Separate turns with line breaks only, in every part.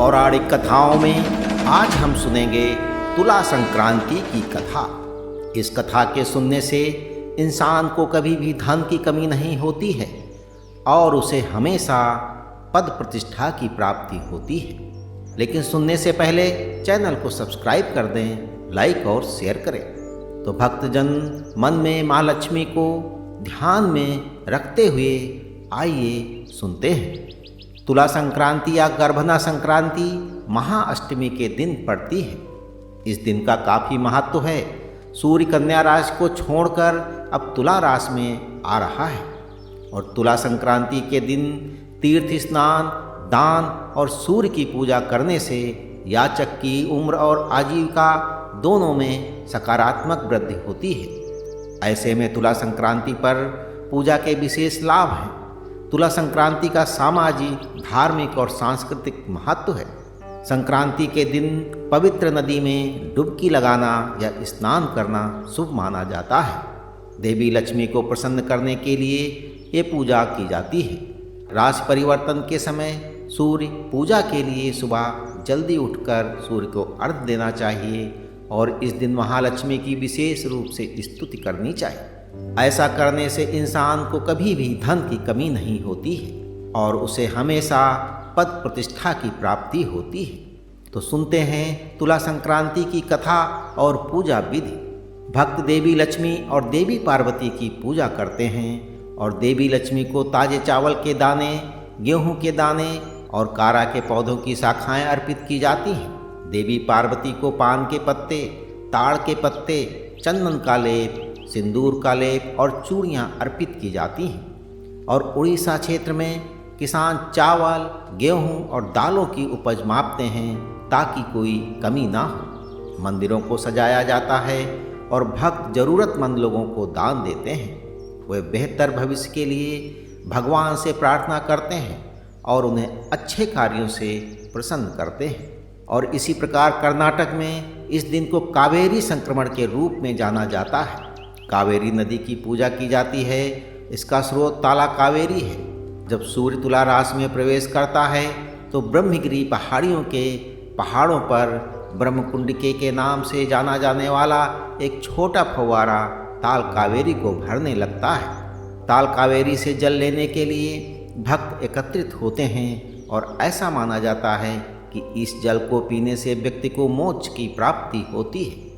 पौराणिक कथाओं में आज हम सुनेंगे तुला संक्रांति की कथा। इस कथा के सुनने से इंसान को कभी भी धन की कमी नहीं होती है और उसे हमेशा पद प्रतिष्ठा की प्राप्ति होती है। लेकिन सुनने से पहले चैनल को सब्सक्राइब कर दें, लाइक और शेयर करें। तो भक्तजन मन में माँ लक्ष्मी को ध्यान में रखते हुए आइए सुनते हैं। तुला संक्रांति या गर्भना संक्रांति महाअष्टमी के दिन पड़ती है। इस दिन का काफ़ी महत्व है। सूर्य कन्या राशि को छोड़कर अब तुला राशि में आ रहा है और तुला संक्रांति के दिन तीर्थ स्नान, दान और सूर्य की पूजा करने से याचक की उम्र और आजीविका दोनों में सकारात्मक वृद्धि होती है। ऐसे में तुला संक्रांति पर पूजा के विशेष लाभ हैं। तुला संक्रांति का सामाजिक, धार्मिक और सांस्कृतिक महत्व है। संक्रांति के दिन पवित्र नदी में डुबकी लगाना या स्नान करना शुभ माना जाता है। देवी लक्ष्मी को प्रसन्न करने के लिए ये पूजा की जाती है। राशि परिवर्तन के समय सूर्य पूजा के लिए सुबह जल्दी उठकर सूर्य को अर्घ्य देना चाहिए और इस दिन महालक्ष्मी की विशेष रूप से स्तुति करनी चाहिए। ऐसा करने से इंसान को कभी भी धन की कमी नहीं होती है और उसे हमेशा पद प्रतिष्ठा की प्राप्ति होती है। तो सुनते हैं तुला संक्रांति की कथा और पूजा विधि। भक्त देवी लक्ष्मी और देवी पार्वती की पूजा करते हैं और देवी लक्ष्मी को ताजे चावल के दाने, गेहूं के दाने और कारा के पौधों की शाखाएं अर्पित की जाती हैं। देवी पार्वती को पान के पत्ते, ताड़ के पत्ते, चंदन का लेप, सिंदूर का लेप और चूड़ियाँ अर्पित की जाती हैं। और उड़ीसा क्षेत्र में किसान चावल, गेहूं और दालों की उपज मापते हैं ताकि कोई कमी ना हो। मंदिरों को सजाया जाता है और भक्त जरूरतमंद लोगों को दान देते हैं। वे बेहतर भविष्य के लिए भगवान से प्रार्थना करते हैं और उन्हें अच्छे कार्यों से प्रसन्न करते हैं। और इसी प्रकार कर्नाटक में इस दिन को कावेरी संक्रमण के रूप में जाना जाता है। कावेरी नदी की पूजा की जाती है। इसका स्रोत ताला कावेरी है। जब सूर्य तुला राशि में प्रवेश करता है तो ब्रह्मगिरी पहाड़ों पर ब्रह्मकुंडिके के नाम से जाना जाने वाला एक छोटा फव्वारा ताल कावेरी को भरने लगता है। ताल कावेरी से जल लेने के लिए भक्त एकत्रित होते हैं और ऐसा माना जाता है कि इस जल को पीने से व्यक्ति को मोक्ष की प्राप्ति होती है।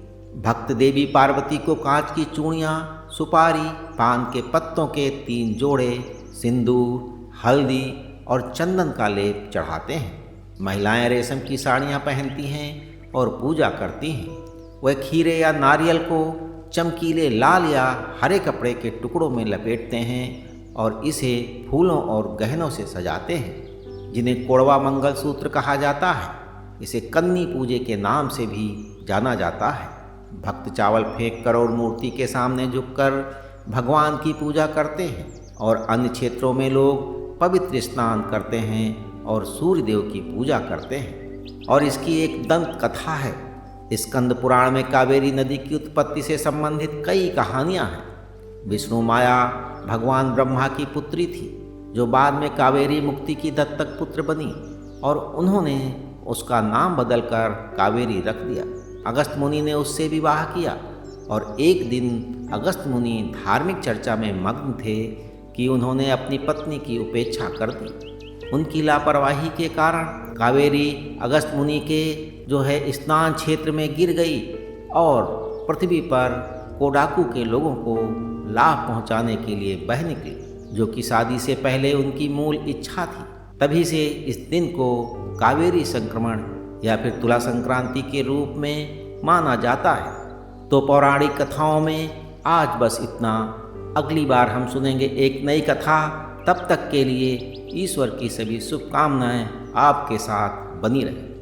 भक्त देवी पार्वती को कांच की चूड़ियाँ, सुपारी, पान के पत्तों के 3 जोड़े, सिंदूर, हल्दी और चंदन का लेप चढ़ाते हैं। महिलाएं रेशम की साड़ियाँ पहनती हैं और पूजा करती हैं। वह खीरे या नारियल को चमकीले लाल या हरे कपड़े के टुकड़ों में लपेटते हैं और इसे फूलों और गहनों से सजाते हैं, जिन्हें कोड़वा मंगल सूत्र कहा जाता है। इसे कन्नी पूजे के नाम से भी जाना जाता है। भक्त चावल फेंक कर और मूर्ति के सामने झुककर भगवान की पूजा करते हैं और अन्य क्षेत्रों में लोग पवित्र स्नान करते हैं और सूर्य देव की पूजा करते हैं। और इसकी एक दंत कथा है। स्कंद पुराण में कावेरी नदी की उत्पत्ति से संबंधित कई कहानियाँ हैं। विष्णु माया भगवान ब्रह्मा की पुत्री थी जो बाद में कावेरी मुक्ति की दत्तक पुत्र बनी और उन्होंने उसका नाम बदलकर कावेरी रख दिया। अगस्त मुनि ने उससे विवाह किया और एक दिन अगस्त मुनि धार्मिक चर्चा में मग्न थे कि उन्होंने अपनी पत्नी की उपेक्षा कर दी। उनकी लापरवाही के कारण कावेरी अगस्त मुनि के स्नान क्षेत्र में गिर गई और पृथ्वी पर कोडाकू के लोगों को लाभ पहुंचाने के लिए बह निकली, जो कि शादी से पहले उनकी मूल इच्छा थी। तभी से इस दिन को कावेरी संक्रमण या फिर तुला संक्रांति के रूप में माना जाता है। तो पौराणिक कथाओं में आज बस इतना। अगली बार हम सुनेंगे एक नई कथा। तब तक के लिए ईश्वर की सभी शुभकामनाएं आपके साथ बनी रहे।